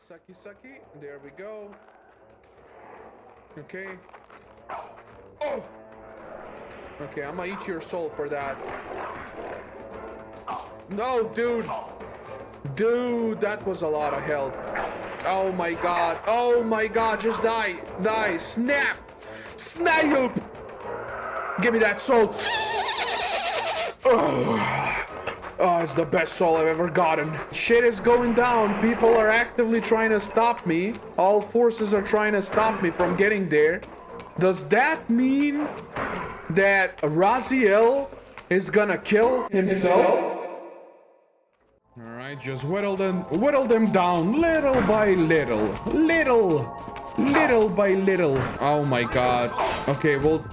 Sucky, sucky. There we go. Okay. Oh! Okay, I'm gonna eat your soul for that. No, dude! Dude, that was a lot of health. Oh my god. Oh my god, just die. Die. Snap! Snap! Give me that soul. Oh, it's the best soul I've ever gotten. Shit is going down. People are actively trying to stop me. All forces are trying to stop me from getting there. Does that mean that Raziel is gonna kill himself? Alright, just whittle them down little by little. Little by little. Oh my god. Okay, well,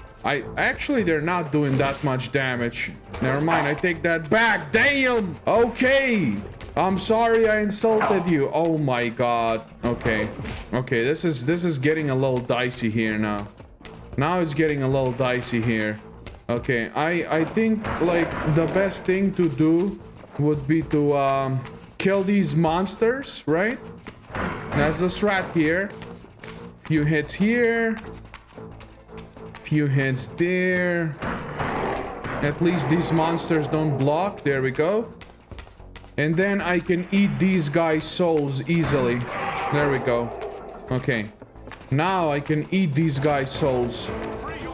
actually they're not doing that much damage. Never mind, I take that back. Damn! Okay. I'm sorry I insulted you. Oh my god. Okay. Okay, this is getting a little dicey here now. Now it's getting a little dicey here. Okay, I think like the best thing to do would be to kill these monsters, right? That's the strat here. Few hits here. Few hits there. At least these monsters don't block. There we go. And then I can eat these guys' souls easily. There we go. Okay. Now I can eat these guys' souls.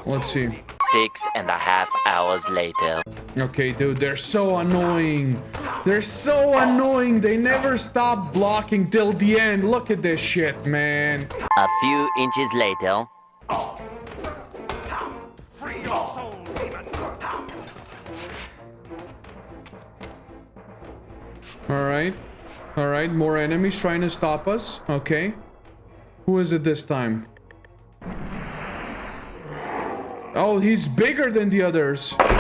Let's see. 6.5 hours later. Okay, dude, they're so annoying. They're so annoying. They never stop blocking till the end. Look at this shit, man. A few inches later. Free your soul, demon. Alright. Alright, more enemies trying to stop us. Okay. Who is it this time? Oh, he's bigger than the others. Come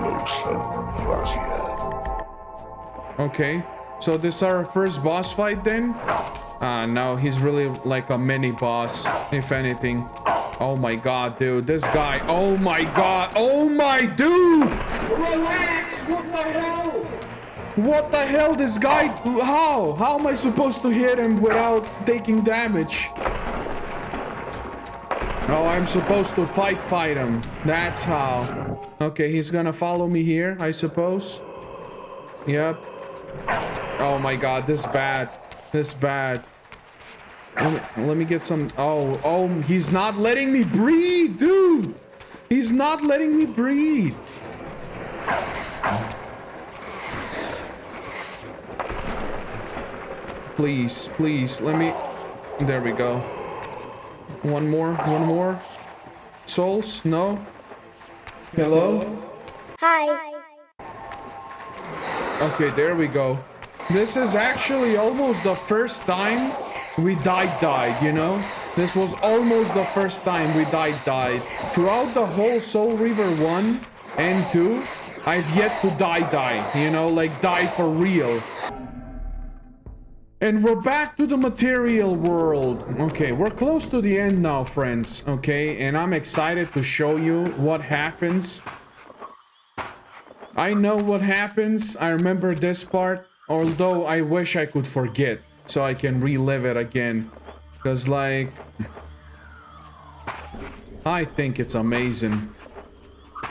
closer, Raziel. Okay. So this is our first boss fight then? Ah, no, he's really like a mini boss, if anything. Oh my god, dude, this guy. Oh my god. Oh my dude! Relax! What the hell? What the hell, this guy? How? How am I supposed to hit him without taking damage? Oh, I'm supposed to fight him. That's how. Okay, he's gonna follow me here, I suppose. Yep. Oh my god, this bad. This bad. Let me get some. Oh, he's not letting me breathe, dude. He's not letting me breathe. Please, please, let me. There we go. One more. Souls? No? Hello? Hi. Okay, there we go. This is actually almost the first time we died, you know? This was almost the first time we died. Throughout the whole Soul Reaver 1 and 2, I've yet to die, you know? Like, die for real. And we're back to the material world. Okay, we're close to the end now, friends. Okay, and I'm excited to show you what happens. I know what happens. I remember this part, although I wish I could forget so I can relive it again. Because, like, I think it's amazing.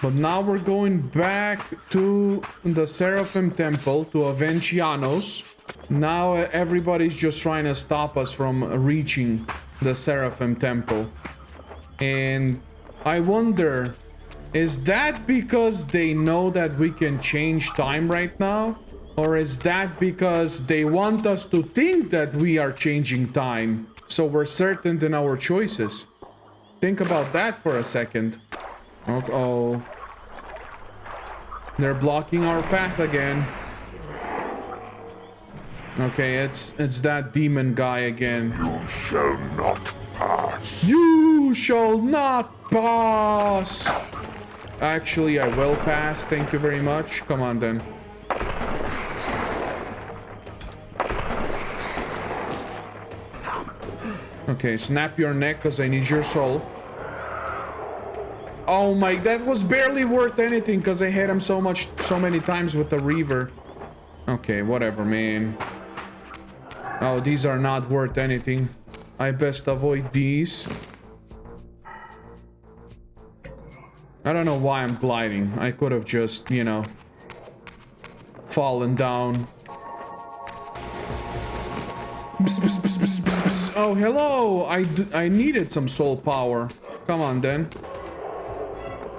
But now we're going back to the Seraphim Temple to avenge Janos. Now everybody's just trying to stop us from reaching the Seraphim Temple. And I wonder, is that because they know that we can change time right now? Or is that because they want us to think that we are changing time, so we're certain in our choices? Think about that for a second. Oh. They're blocking our path again. Okay, it's that demon guy again. You shall not pass. You shall not pass! Actually, I will pass. Thank you very much. Come on, then. Okay, snap your neck, because I need your soul. Oh my, that was barely worth anything, because I hit him so many times with the REAVER. Okay, whatever, man. Oh, these are not worth anything. I best avoid these. I don't know why I'm gliding. I could have just, you know, fallen down. Oh, hello! I needed some soul power. Come on, then.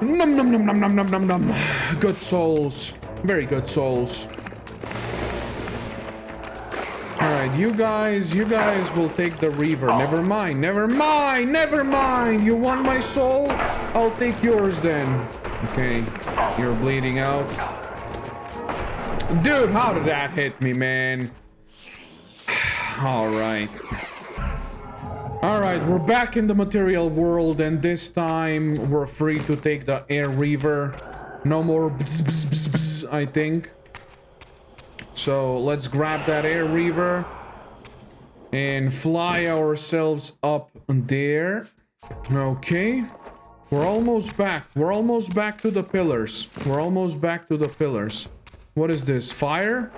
Num num num num num num num num. Good souls. Very good souls. Alright, you guys will take the Reaver. Never mind, never mind, never mind! You want my soul? I'll take yours then. Okay, you're bleeding out. Dude, how did that hit me, man? Alright. Alright, we're back in the material world, and this time we're free to take the Air Reaver. No more bzz, bzz, bzz, bzz, I think. So let's grab that Air Reaver and fly ourselves up there. Okay. We're almost back. We're almost back to the pillars. We're almost back to the pillars. What is this? Fire?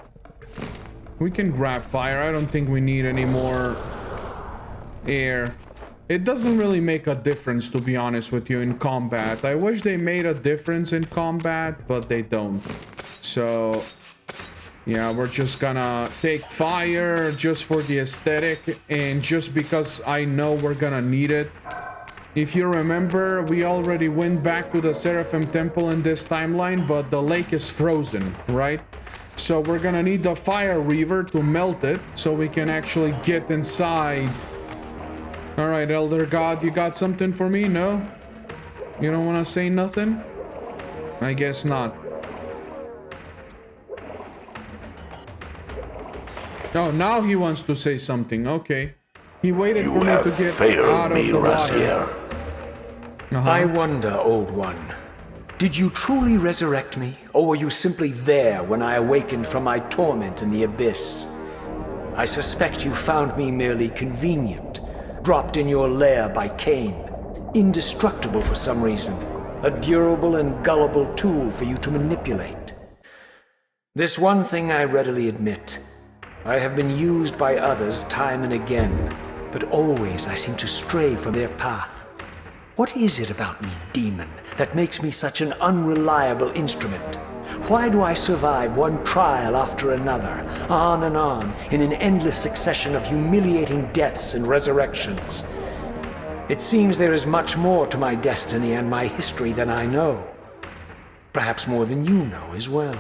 We can grab fire. I don't think we need any more air. It doesn't really make a difference, to be honest with you, in combat. I wish they made a difference in combat, but they don't. So yeah, we're just gonna take fire just for the aesthetic and just because I know we're gonna need it. If you remember, we already went back to the Seraphim Temple in this timeline, but the lake is frozen, right? So we're gonna need the Fire Reaver to melt it so we can actually get inside. Alright, Elder God, you got something for me? No? You don't wanna say nothing? I guess not. Oh, now he wants to say something. Okay. He waited for me to get out of the water. I wonder, Old One, did you truly resurrect me, or were you simply there when I awakened from my torment in the abyss? I suspect you found me merely convenient, dropped in your lair by Cain, indestructible for some reason, a durable and gullible tool for you to manipulate. This one thing I readily admit. I have been used by others time and again, but always I seem to stray from their path. What is it about me, demon, that makes me such an unreliable instrument? Why do I survive one trial after another, on and on, in an endless succession of humiliating deaths and resurrections? It seems there is much more to my destiny and my history than I know. Perhaps more than you know as well.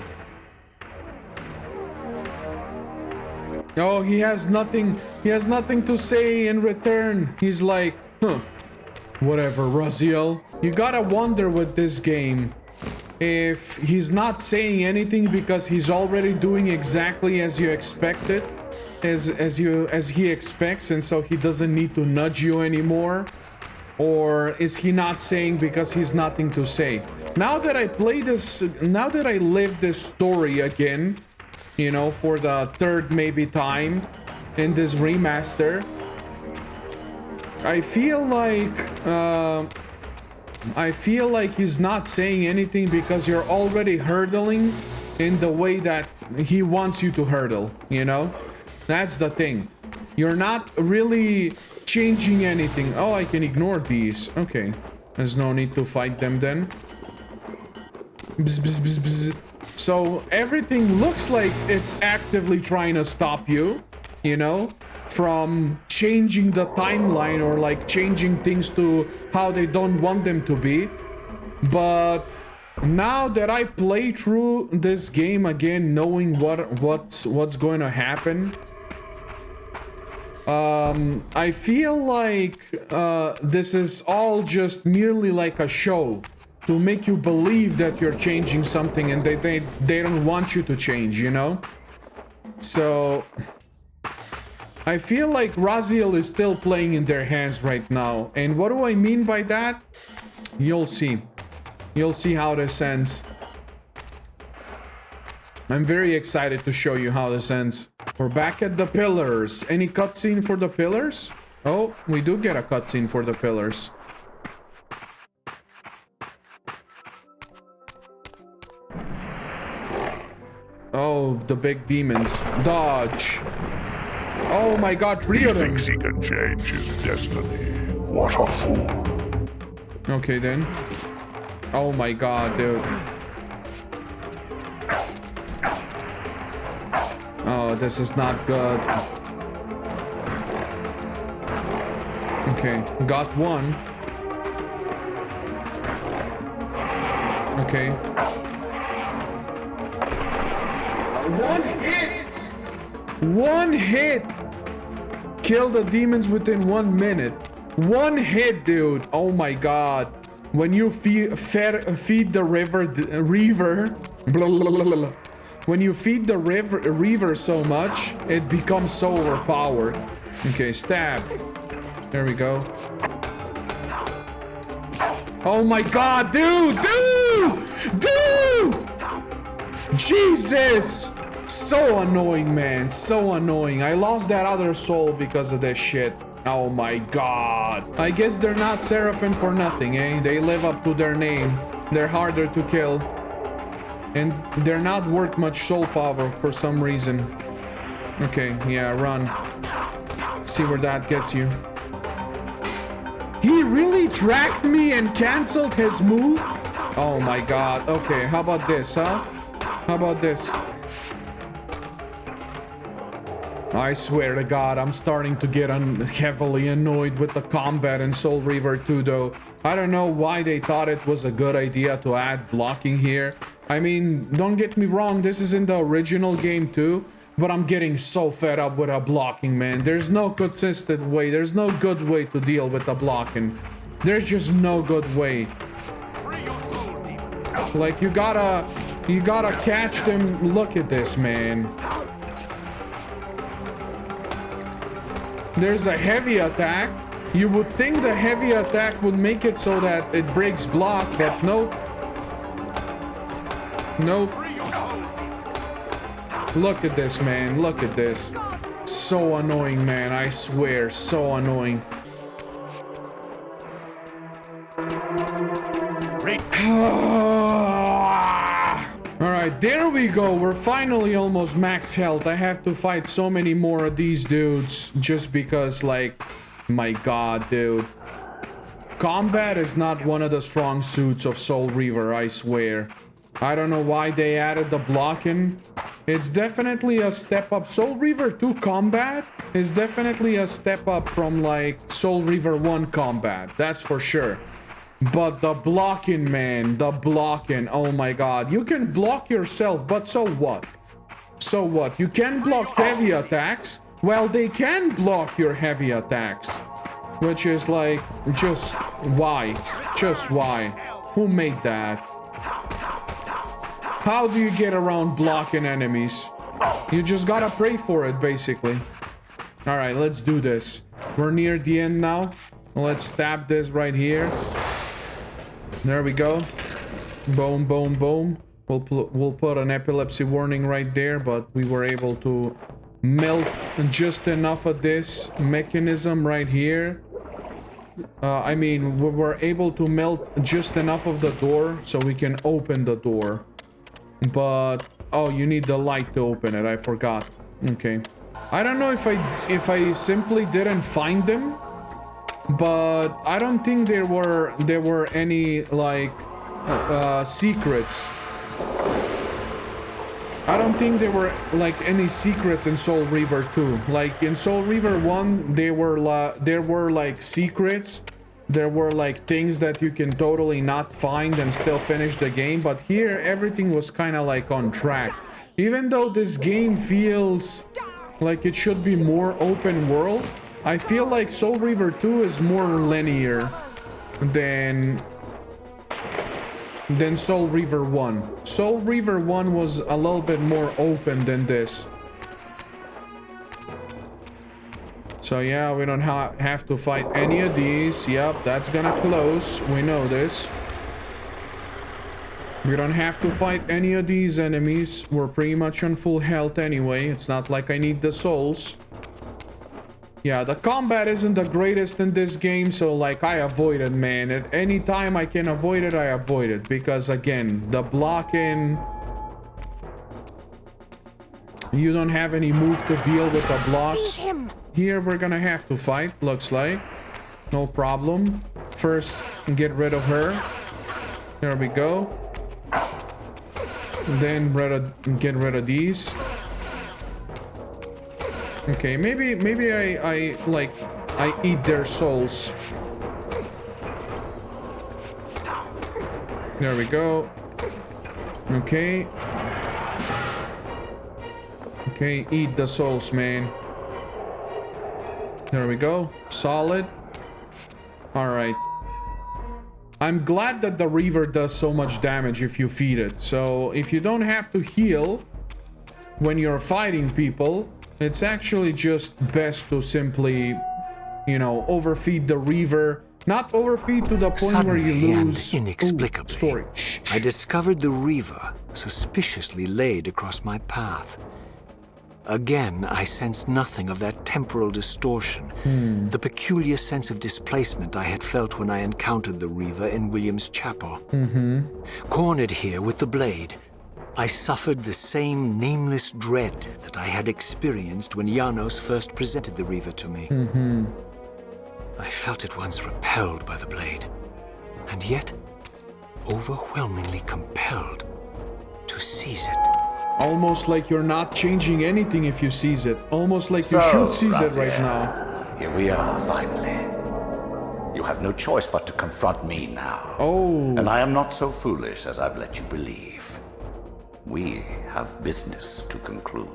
Oh, he has nothing to say in return. He's like, huh, whatever, Raziel. You gotta wonder with this game if he's not saying anything because he's already doing exactly as you expected, as he expects, and so he doesn't need to nudge you anymore, or is he not saying because he's nothing to say? Now that I play this, now that I live this story again, you know, for the third maybe time in this remaster, I feel like he's not saying anything because you're already hurdling in the way that he wants you to hurdle, you know? That's the thing. You're not really changing anything. Oh, I can ignore these. Okay. There's no need to fight them then. Bzz, bzz, bzz, bzz. So everything looks like it's actively trying to stop you, you know, from changing the timeline or like changing things to how they don't want them to be. But now that I play through this game again, knowing what's going to happen, I feel like this is all just merely like a show to make you believe that you're changing something and they don't want you to change, you know? So I feel like Raziel is still playing in their hands right now. And what do I mean by that? You'll see. You'll see how this ends. I'm very excited to show you how this ends. We're back at the pillars. Any cutscene for the pillars? Oh, we do get a cutscene for the pillars. Oh, the big demons. Dodge. Oh my god, three He of them. thinks he can change his destiny. What a fool. Okay then. Oh my god, dude. Oh, this is not good. Okay, got one. Okay. One hit! One hit! Kill the demons within 1 minute. One hit, dude. Oh my god. When you feed the REAVER, blah, blah, blah, blah. When you feed the REAVER so much, it becomes so overpowered. Okay, stab. There we go. Oh my god, dude! Dude! Jesus! So annoying, man. So annoying. I lost that other soul because of this shit. Oh my god. I guess they're not Seraphim for nothing, eh? They live up to their name. They're harder to kill. And they're not worth much soul power for some reason. Okay, yeah, run. See where that gets you. He really tracked me and canceled his move? Oh my god. Okay, how about this, huh? How about this? I swear to god, I'm starting to get heavily annoyed with the combat in Soul Reaver 2 though. I don't know why they thought it was a good idea to add blocking here. I mean, don't get me wrong, this is in the original game too, but I'm getting so fed up with a blocking, man. There's no consistent way, there's no good way to deal with the blocking. There's just no good way. Like, you gotta catch them. Look at this, man. There's a heavy attack. You would think the heavy attack would make it so that it breaks block, but nope. Nope. Look at this, man. Look at this. So annoying, man. I swear, so annoying. Alright, there we go. We're finally almost max health. I have to fight so many more of these dudes just because, like, my god, dude. Combat is not one of the strong suits of Soul Reaver, I swear. I don't know why they added the blocking. It's definitely a step up. Soul Reaver 2 combat is definitely a step up from, like, Soul Reaver 1 combat. That's for sure. But the blocking, man, the blocking, oh my god. You can block yourself, but so what? So what? You can block heavy attacks? Well, they can block your heavy attacks. Which is like, just why? Just why? Who made that? How do you get around blocking enemies? You just gotta pray for it, basically. Alright, let's do this. We're near the end now. Let's stab this right here. There we go. Boom, boom, boom. We'll put an epilepsy warning right there, but we were able to melt just enough of this mechanism right here. I mean, we were able to melt just enough of the door so we can open the door. But, oh, you need the light to open it. I forgot. Okay. I don't know if I simply didn't find them. But I don't think there were any, like, secrets. I don't think there were, like, any secrets in Soul Reaver 2. Like, in Soul Reaver 1, there were, like, secrets. There were, like, things that you can totally not find and still finish the game. But here, everything was kind of, like, on track. Even though this game feels like it should be more open world, I feel like Soul Reaver 2 is more linear than Soul Reaver 1. Soul Reaver 1 was a little bit more open than this. So yeah, we don't have to fight any of these. Yep, that's gonna close. We know this. We don't have to fight any of these enemies. We're pretty much on full health anyway. It's not like I need the souls. Yeah, the combat isn't the greatest in this game, so like I avoid it, man. At any time I can avoid it, I avoid it. Because again, the blocking... You don't have any move to deal with the blocks. Seize him. Here we're gonna have to fight, looks like. No problem. First, get rid of her. There we go. Then get rid of these. Okay, maybe I eat their souls. There we go. Okay. Okay, eat the souls, man. There we go. Solid. Alright. I'm glad that the Reaver does so much damage if you feed it. So if you don't have to heal when you're fighting people, it's actually just best to simply, you know, overfeed the Reaver. Not overfeed to the point where you lose inexplicably, storage. I discovered the Reaver suspiciously laid across my path. Again, I sensed nothing of that temporal distortion, the peculiar sense of displacement I had felt when I encountered the Reaver in William's chapel. Cornered here with the blade, I suffered the same nameless dread that I had experienced when Janos first presented the Reaver to me. I felt at once repelled by the blade, and yet overwhelmingly compelled to seize it. Almost like you're not changing anything if you seize it. Almost like you should seize it right now. Here we are, finally. You have no choice but to confront me now. Oh. And I am not so foolish as I've let you believe. We have business to conclude.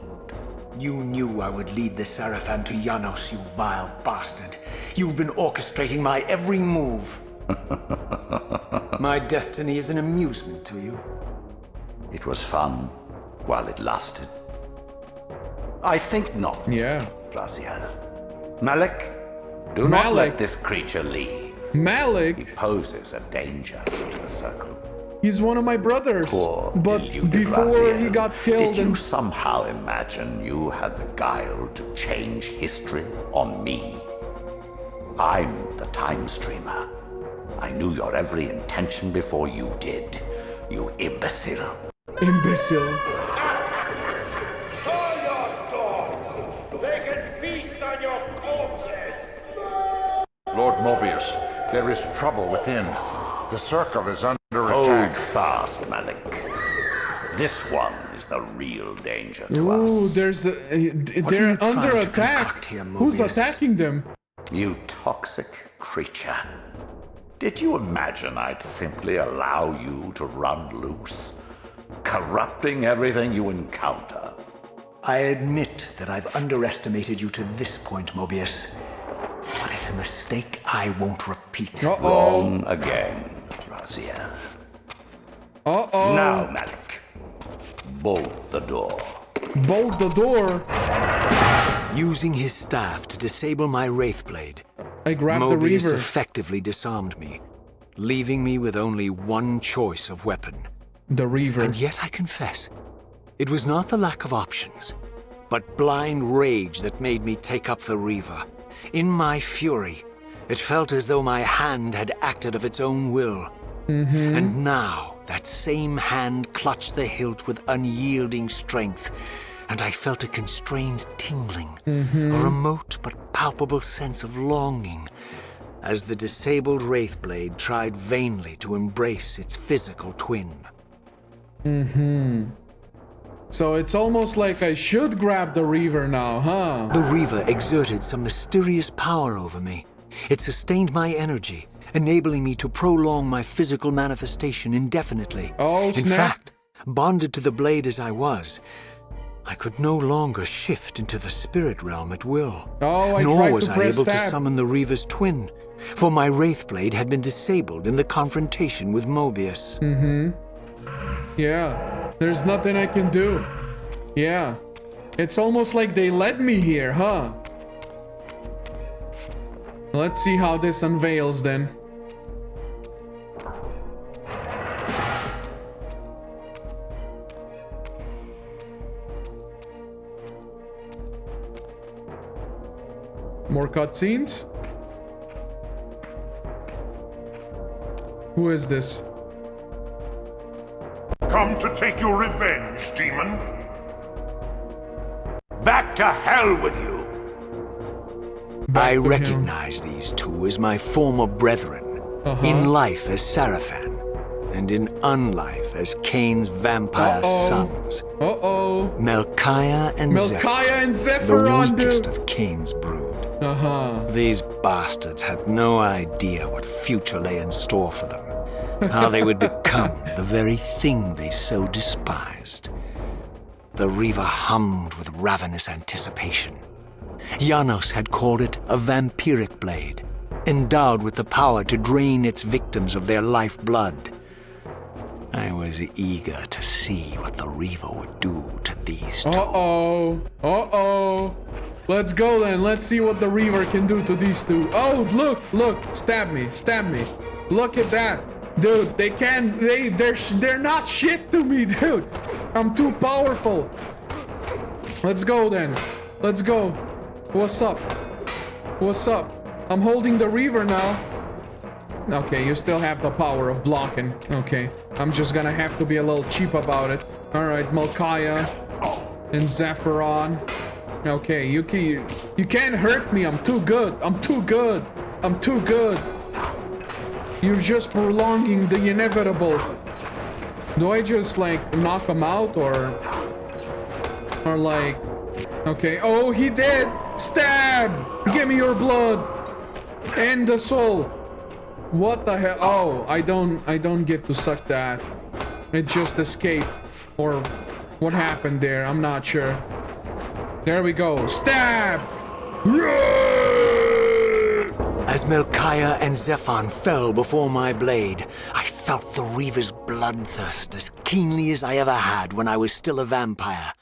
You knew I would lead the Seraphim to Janos, you vile bastard. You've been orchestrating my every move. My destiny is an amusement to you. It was fun while it lasted. I think not. Yeah. Raziel. Malik, do not let this creature leave. He Malik? poses a danger to the circle. He's one of my brothers. Poor, But deluded before Raziel. he got killed Did you and... somehow imagine you had the guile to change history on me? I'm the time streamer. I knew your every intention before you did, you imbecile. Imbecile. Call your dogs. They can feast on your corpses. Lord Mobius, there is trouble within. The circle is under Hold attack. fast, Malik. This one is the real danger to Ooh, us. there's a... What are they're you trying under to attack. concoct here, Who's Mobius? attacking them? You toxic creature. Did you imagine I'd simply allow you to run loose, corrupting everything you encounter? I admit that I've underestimated you to this point, Mobius. But it's a mistake I won't repeat. Uh-oh. Wrong again, Raziel. Uh-oh. Now, Malik, bolt the door. Bolt the door. Using his staff to disable my Wraithblade, I grabbed the Mobius Reaver. effectively disarmed me, leaving me with only one choice of weapon. The Reaver. And yet I confess, it was not the lack of options, but blind rage that made me take up the Reaver. In my fury, it felt as though my hand had acted of its own will. And now, that same hand clutched the hilt with unyielding strength, and I felt a constrained tingling, a remote but palpable sense of longing, as the disabled Wraithblade tried vainly to embrace its physical twin. So it's almost like I should grab the Reaver now, huh? The Reaver exerted some mysterious power over me. It sustained my energy, enabling me to prolong my physical manifestation indefinitely. Oh, In snap. fact, bonded to the blade as I was, I could no longer shift into the spirit realm at will. Oh, I Nor tried was to I press able to tab. summon the Reaver's twin, for my Wraithblade had been disabled in the confrontation with Mobius. Yeah. There's nothing I can do. Yeah. It's almost like they led me here, huh? Let's see how this unveils then. More cutscenes? Who is this? Come to take your revenge, demon. to hell with you! I recognize these two as my former brethren. In life as Sarafan, and in unlife as Cain's vampire sons. Melchiah and Zephyron, the weakest dude. of Cain's brood. These bastards had no idea what future lay in store for them. How they would become the very thing they so despised. The Reaver hummed with ravenous anticipation. Janos had called it a vampiric blade, endowed with the power to drain its victims of their lifeblood. I was eager to see what the Reaver would do to these two. Let's go then. Let's see what the Reaver can do to these two. Oh, look. Stab me. Look at that. Dude, they're not shit to me, dude. I'm too powerful. Let's go then. Let's go. What's up? I'm holding the Reaver now. Okay, you still have the power of blocking. Okay, I'm just gonna have to be a little cheap about it. Alright, Melchiah and Zephyron. Okay, you can't hurt me. I'm too good. You're just prolonging the inevitable. Do I just like knock him out or like... Okay, oh, he did! Stab! Give me your blood! And the soul! What the hell? Oh, I don't get to suck that. It just escaped. Or what happened there? I'm not sure. There we go. Stab! As Melchiah and Zephon fell before my blade, I felt the Reaver's bloodthirst as keenly as I ever had when I was still a vampire.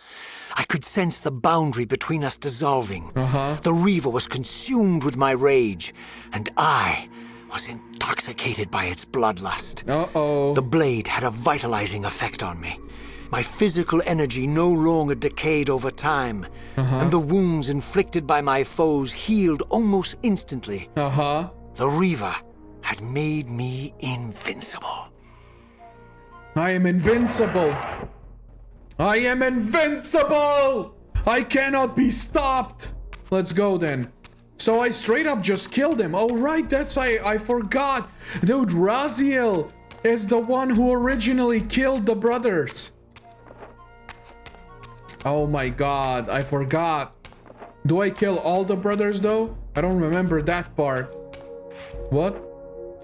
I could sense the boundary between us dissolving. The Reaver was consumed with my rage, and I was intoxicated by its bloodlust. The blade had a vitalizing effect on me. My physical energy no longer decayed over time, and the wounds inflicted by my foes healed almost instantly. The Reaver had made me invincible. I am invincible! I cannot be stopped! Let's go then. So I straight up just killed him. Oh right, I forgot. Dude, Raziel is the one who originally killed the brothers. Oh my god, I forgot. Do I kill all the brothers though? I don't remember that part. What?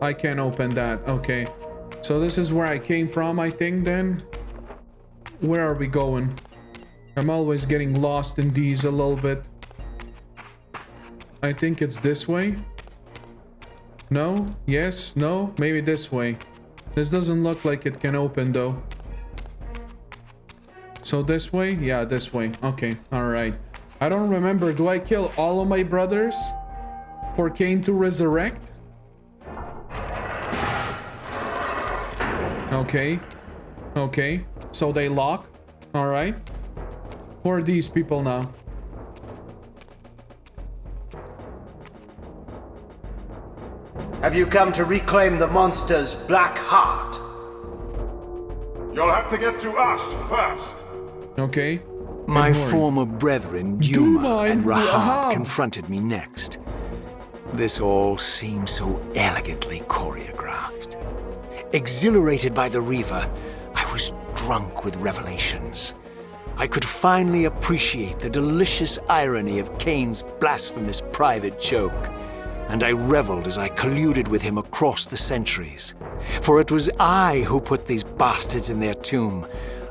I can't open that. Okay. So this is where I came from, I think then. Where are we going? I'm always getting lost in these a little bit. I think it's this way. No? Yes? No? Maybe this way. This doesn't look like it can open though. So this way? Yeah, this way. Okay, alright. I don't remember. Do I kill all of my brothers for Cain to resurrect? Okay. Okay. So they lock. Alright. Who are these people now? Have you come to reclaim the monster's black heart? You'll have to get through us first. Okay. My former brethren, Duma and Rahab, confronted me next. This all seemed so elegantly choreographed. Exhilarated by the Reaver, I was drunk with revelations. I could finally appreciate the delicious irony of Cain's blasphemous private joke, and I reveled as I colluded with him across the centuries. For it was I who put these bastards in their tomb,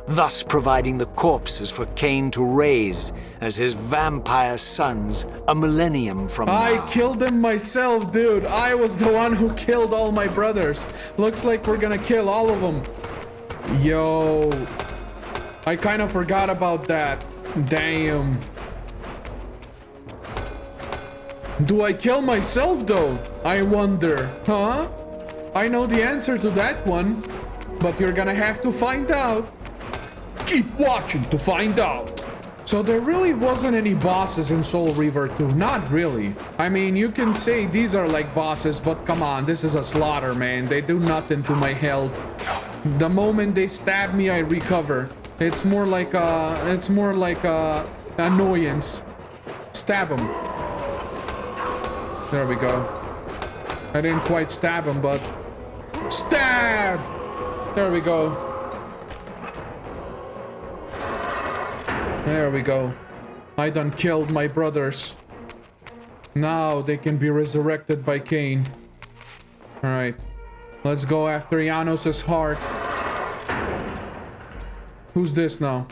thus providing the corpses for Cain to raise as his vampire sons a millennium from now. I killed them myself, dude. I was the one who killed all my brothers. Looks like we're gonna kill all of them. Yo. I kind of forgot about that. Damn. Do I kill myself though? I wonder. Huh? I know the answer to that one, but you're gonna have to find out. Keep watching to find out. So there really wasn't any bosses in Soul Reaver 2. Not really. I mean, you can say these are like bosses, but come on, this is a slaughter, man. They do nothing to my health. The moment they stab me, I recover. It's more like a annoyance. Stab him. There we go. I didn't quite stab him, but... Stab! There we go. There we go. I done killed my brothers. Now they can be resurrected by Cain. Alright. Let's go after Janos' heart. Who's this now?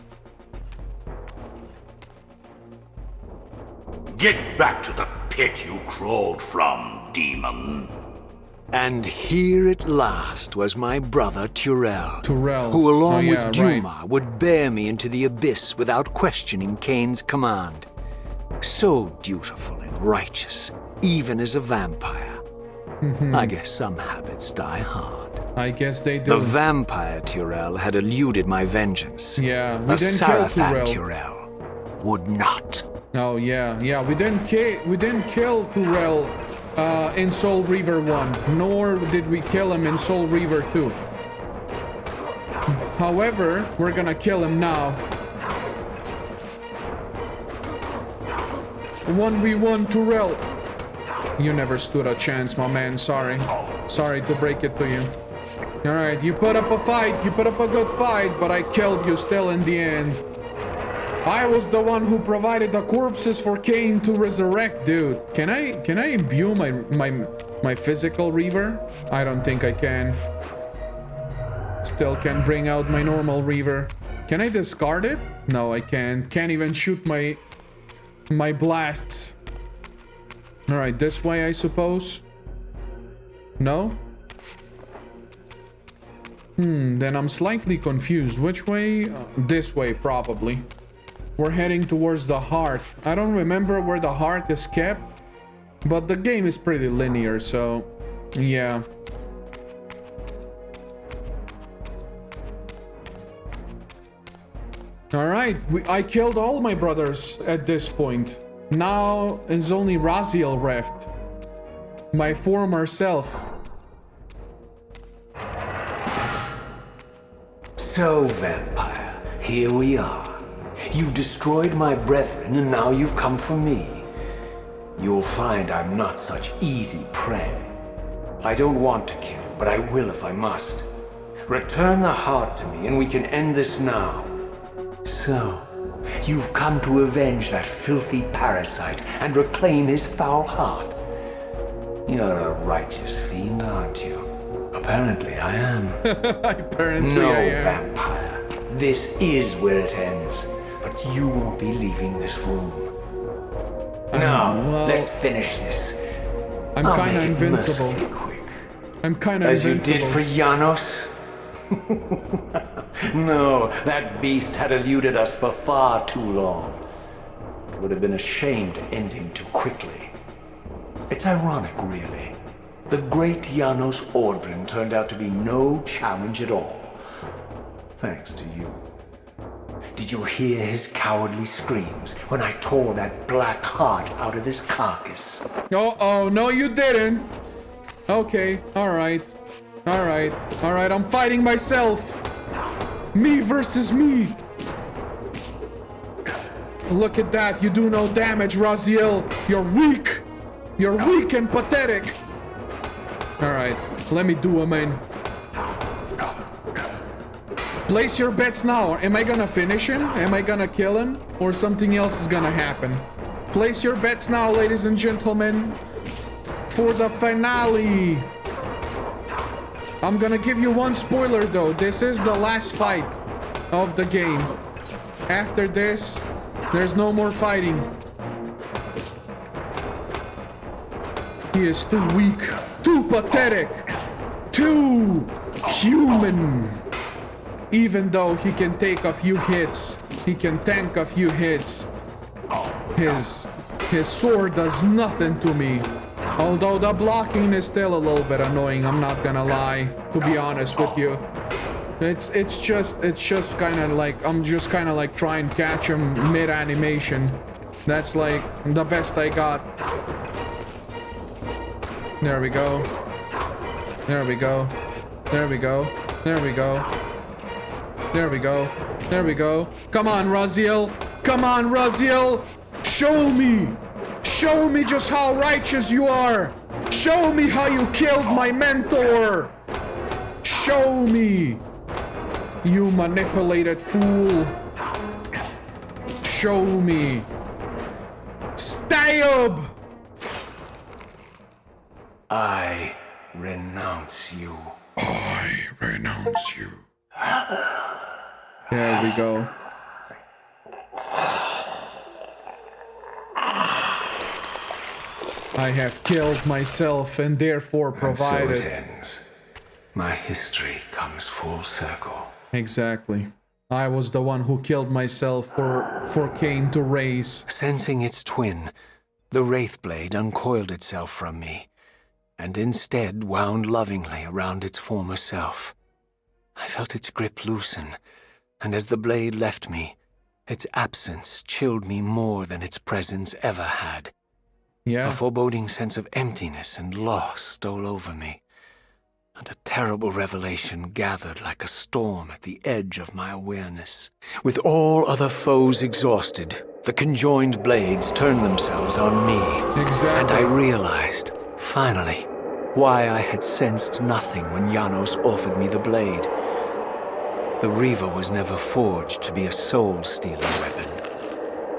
Get back to the pit you crawled from, demon. And here at last was my brother Tyrell, Tyrell. who along Oh, with yeah, Duma would bear me into the abyss without questioning Cain's command. So dutiful and righteous, even as a vampire. I guess some habits die hard. I guess they do. The vampire Tyrell had eluded my vengeance. Yeah, we The didn't kill Sarafan Tyrell. would not. Oh yeah, we didn't kill Tyrell in Soul Reaver 1, nor did we kill him in Soul Reaver 2. However, we're gonna kill him now. 1v1 Tyrell. You never stood a chance, my man. Sorry. Sorry to break it to you. Alright, you put up a fight. You put up a good fight, but I killed you still in the end. I was the one who provided the corpses for Cain to resurrect, dude. Can I imbue my physical Reaver? I don't think I can. Still can bring out my normal Reaver. Can I discard it? No, I can't. Can't even shoot my blasts. Alright, this way, I suppose. No? Then I'm slightly confused. Which way? This way, probably. We're heading towards the heart. I don't remember where the heart is kept, but the game is pretty linear, so yeah. Alright, I killed all my brothers at this point. Now is only Raziel left. My former self. So, vampire, here we are. You've destroyed my brethren, and now you've come for me. You'll find I'm not such easy prey. I don't want to kill you, but I will if I must. Return the heart to me, and we can end this now. So, you've come to avenge that filthy parasite and reclaim his foul heart. You're a righteous fiend, aren't you? Apparently I am. Apparently no, I am. Vampire. This is where it ends. But you won't be leaving this room. Now, well, let's finish this. I'm kind of invincible. Quick. I'm kind of As invincible. you did for Janos? No, that beast had eluded us for far too long. It would have been a shame to end him too quickly. It's ironic, really. The great Janos Ordrin turned out to be no challenge at all. Thanks to you. Did you hear his cowardly screams when I tore that black heart out of his carcass? Oh, no you didn't. Okay, alright. Alright, I'm fighting myself. Me versus me. Look at that, you do no damage, Raziel. You're weak. You're weak and pathetic. Alright, let me do him in. Place your bets now. Am I gonna finish him? Am I gonna kill him? Or something else is gonna happen? Place your bets now, ladies and gentlemen. For the finale. I'm gonna give you one spoiler though. This is the last fight of the game. After this, there's no more fighting. He is too weak, too pathetic, too human. Even though he can take a few hits, he can tank a few hits. His sword does nothing to me. Although the blocking is still a little bit annoying, I'm not gonna lie, to be honest with you. It's just kind of like, I'm just kind of like trying to catch him mid-animation. That's like the best I got. There we go. There we go. There we go. There we go. There we go. There we go. Come on, Raziel. Come on, Raziel. Show me! Show me just how righteous you are! Show me how you killed my mentor! Show me! You manipulated fool! Show me! Stab! I renounce you. I renounce you. There we go. I have killed myself and therefore provided. And so it ends. My history comes full circle. Exactly. I was the one who killed myself for Cain to raise. Sensing its twin, the Wraithblade uncoiled itself from me, and instead wound lovingly around its former self. I felt its grip loosen, and as the blade left me, its absence chilled me more than its presence ever had. Yeah. A foreboding sense of emptiness and loss stole over me, and a terrible revelation gathered like a storm at the edge of my awareness. With all other foes exhausted, the conjoined blades turned themselves on me. Exactly. And I realized, finally, why I had sensed nothing when Janos offered me the blade. The Reaver was never forged to be a soul-stealing weapon.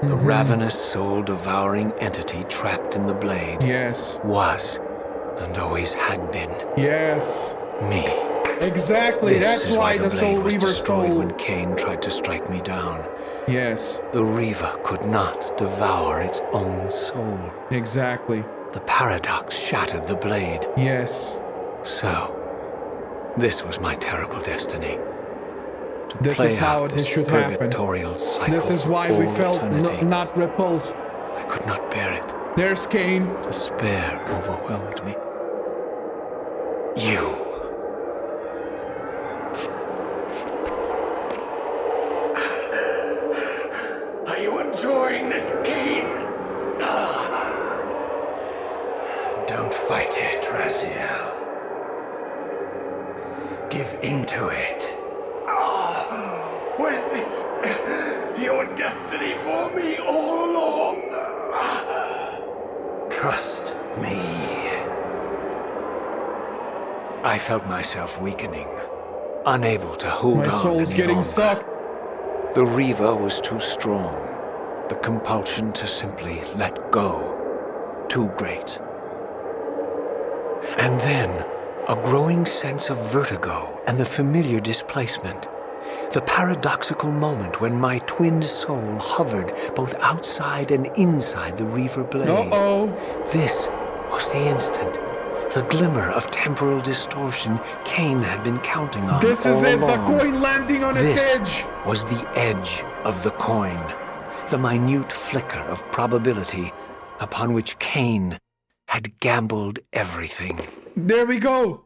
The ravenous, soul-devouring entity trapped in the blade Yes. was, and always had been, Yes. me. Exactly. This That's is why the the blade Soul was Reaver destroyed stole. when Cain tried to strike me down. Yes. The Reaver could not devour its own soul. Exactly. The paradox shattered the blade. Yes. So, this was my terrible destiny. To This play is how out this this should happen. purgatorial cycle This is why for we all felt eternity. not repulsed. I could not bear it. There's Cain. Despair overwhelmed me. You. Are you enjoying this, Cain? Don't fight it, Raziel. Give into it. Was this your destiny for me all along? Trust me. I felt myself weakening, unable to hold on My soul's any getting longer. sucked. The Reaver was too strong. The compulsion to simply let go, too great. And then, a growing sense of vertigo and the familiar displacement. The paradoxical moment when my twin soul hovered both outside and inside the Reaver blade. Uh-oh. This was the instant. The glimmer of temporal distortion Cain had been counting on. This is all it. The along. coin landing on its This edge. was the edge of the coin. The minute flicker of probability upon which Cain had gambled everything. There we go.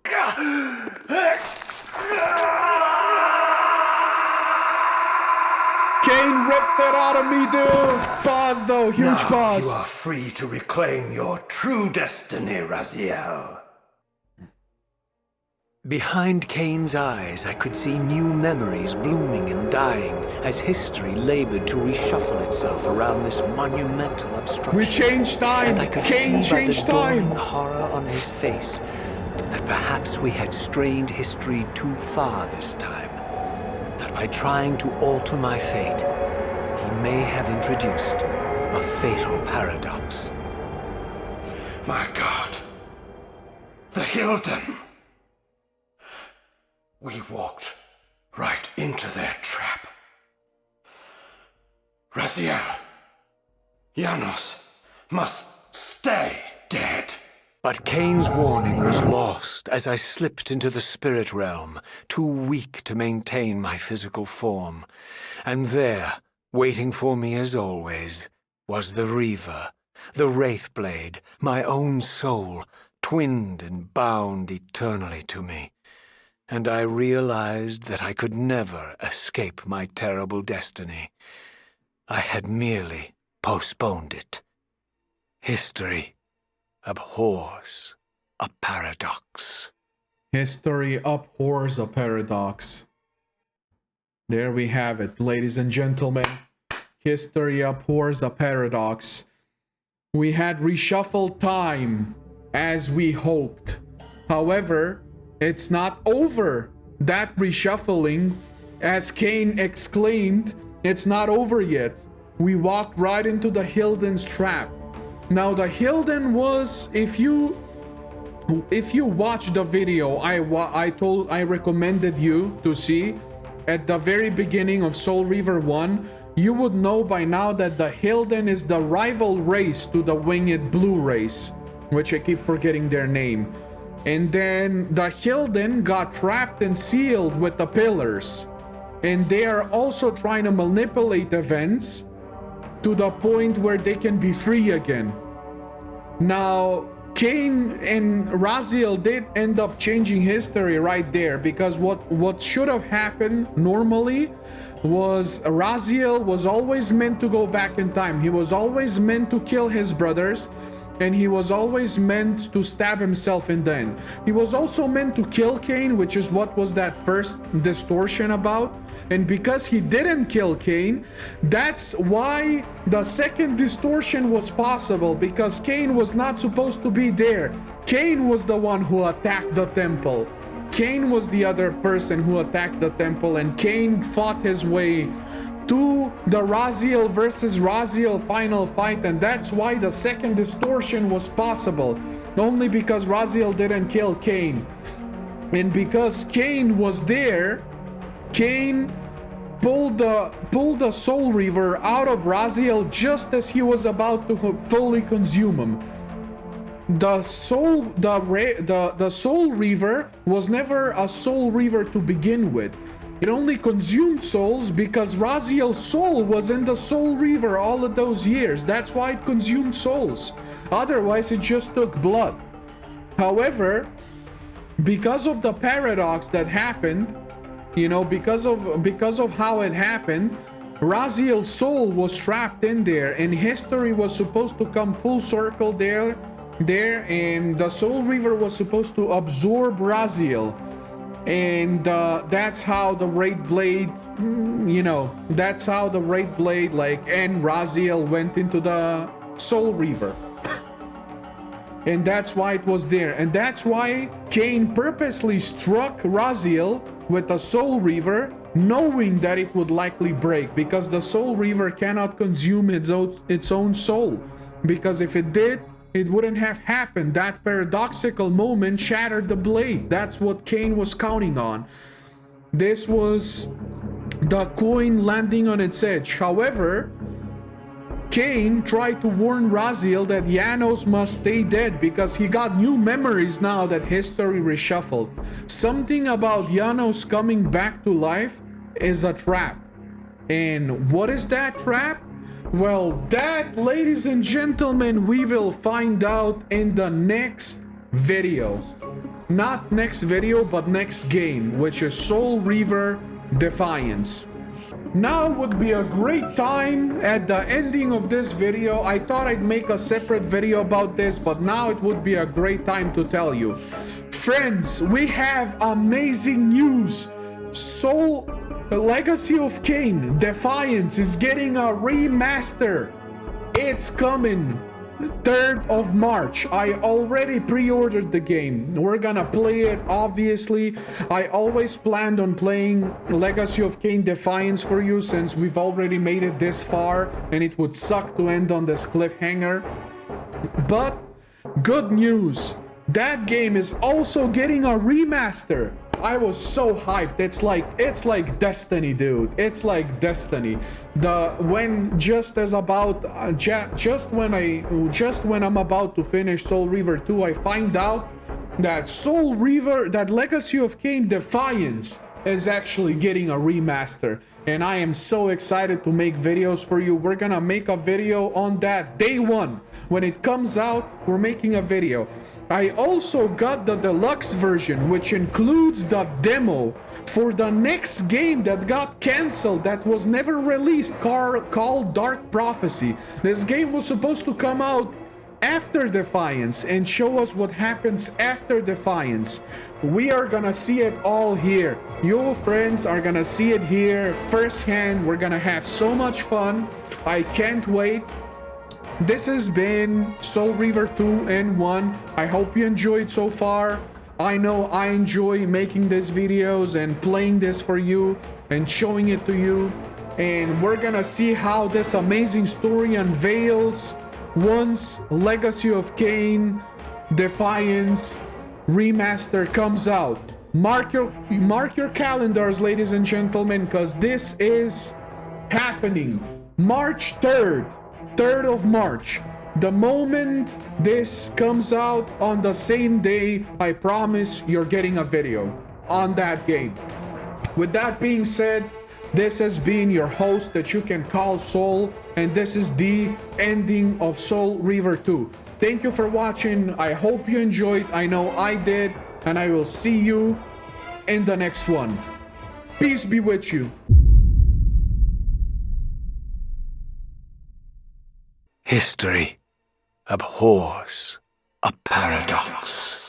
Cain ripped it out of me, dude. Pause though. Huge Now pause. you are free to reclaim your true destiny, Raziel. Behind Cain's eyes, I could see new memories blooming and dying as history labored to reshuffle itself around this monumental obstruction. We changed time. And I could Cain see by the changed dawning time. horror on his face that perhaps we had strained history too far this time. That by trying to alter my fate, he may have introduced a fatal paradox. My God. The Hilden. We walked right into their trap. Raziel, Janos must stay dead. But Cain's warning was lost as I slipped into the spirit realm, too weak to maintain my physical form. And there, waiting for me as always, was the Reaver, the Wraithblade, my own soul, twinned and bound eternally to me. And I realized that I could never escape my terrible destiny. I had merely postponed it. History abhors a paradox. History abhors a paradox. There we have it, ladies and gentlemen. History abhors a paradox. We had reshuffled time as we hoped. However, it's not over. That reshuffling, as Cain exclaimed, it's not over yet. We walked right into the Hilden's trap. Now the Hilden was, if you watch the video I recommended you to see at the very beginning of Soul Reaver 1, you would know by now that the Hilden is the rival race to the Winged Blue race, which I keep forgetting their name. And then the Hilden got trapped and sealed with the pillars. And they are also trying to manipulate events to the point where they can be free again. Now, Cain and Raziel did end up changing history right there, because what should have happened normally was Raziel was always meant to go back in time. He was always meant to kill his brothers, and he was always meant to stab himself in the end. He was also meant to kill Cain, which is what was that first distortion about. And because he didn't kill Cain, that's why the second distortion was possible, because Cain was not supposed to be there. Cain was the one who attacked the temple. Cain was the other person who attacked the temple, and Cain fought his way to the Raziel versus Raziel final fight, and that's why the second distortion was possible. Only because Raziel didn't kill Cain. And because Cain was there, Cain pulled the Soul Reaver out of Raziel just as he was about to fully consume him. The Soul Reaver was never a Soul Reaver to begin with. It only consumed souls because Raziel's soul was in the Soul Reaver all of those years. That's why it consumed souls. Otherwise, it just took blood. However, because of the paradox that happened, you know, because of how it happened, Raziel's soul was trapped in there, and history was supposed to come full circle there, and the Soul Reaver was supposed to absorb Raziel. And that's how the Wraith Blade, you know, that's how the Wraith Blade, like, and Raziel went into the Soul Reaver. And that's why it was there. And that's why Cain purposely struck Raziel with the Soul Reaver, knowing that it would likely break, because the Soul Reaver cannot consume its own soul. Because if it did, it wouldn't have happened. That paradoxical moment shattered the blade. That's what Cain was counting on. This was the coin landing on its edge. However, Cain tried to warn Raziel that Janos must stay dead because he got new memories now that history reshuffled. Something about Janos coming back to life is a trap. And what is that trap? Well, that, ladies and gentlemen, we will find out in the next video. Not next video, but next game, which is Soul Reaver Defiance. Now would be a great time at the ending of this video. I thought I'd make a separate video about this, but now it would be a great time to tell you. Friends, we have amazing news. The Legacy of Cain Defiance is getting a remaster. It's coming 3rd of March. I already pre-ordered the game. We're gonna play it, obviously. I always planned on playing Legacy of Cain Defiance for you, since we've already made it this far and it would suck to end on this cliffhanger. But good news, that game is also getting a remaster. I was so hyped. It's like Destiny, dude. It's like Destiny. When I'm about to finish Soul Reaver 2, I find out that Legacy of Cain Defiance is actually getting a remaster, and I am so excited to make videos for you. We're gonna make a video on that day one. When it comes out, we're making a video. I also got the deluxe version, which includes the demo for the next game that got cancelled, that was never released, called Dark Prophecy. This game was supposed to come out after Defiance and show us what happens after Defiance. We are gonna see it all here. You friends are gonna see it here firsthand. We're gonna have so much fun. I can't wait. This has been Soul Reaver 2 in 1. I hope you enjoyed so far. I know I enjoy making these videos and playing this for you and showing it to you. And we're gonna see how this amazing story unveils once Legacy of Kain Defiance Remaster comes out. Mark your calendars, ladies and gentlemen, because this is happening March 3rd of March. The moment this comes out, on the same day, I promise you're getting a video on that game. With that being said, this has been your host that you can call Soul, and this is the ending of Soul Reaver 2. Thank you for watching. I hope you enjoyed. I know I did, and I will see you in the next one. Peace be with you. History abhors a paradox.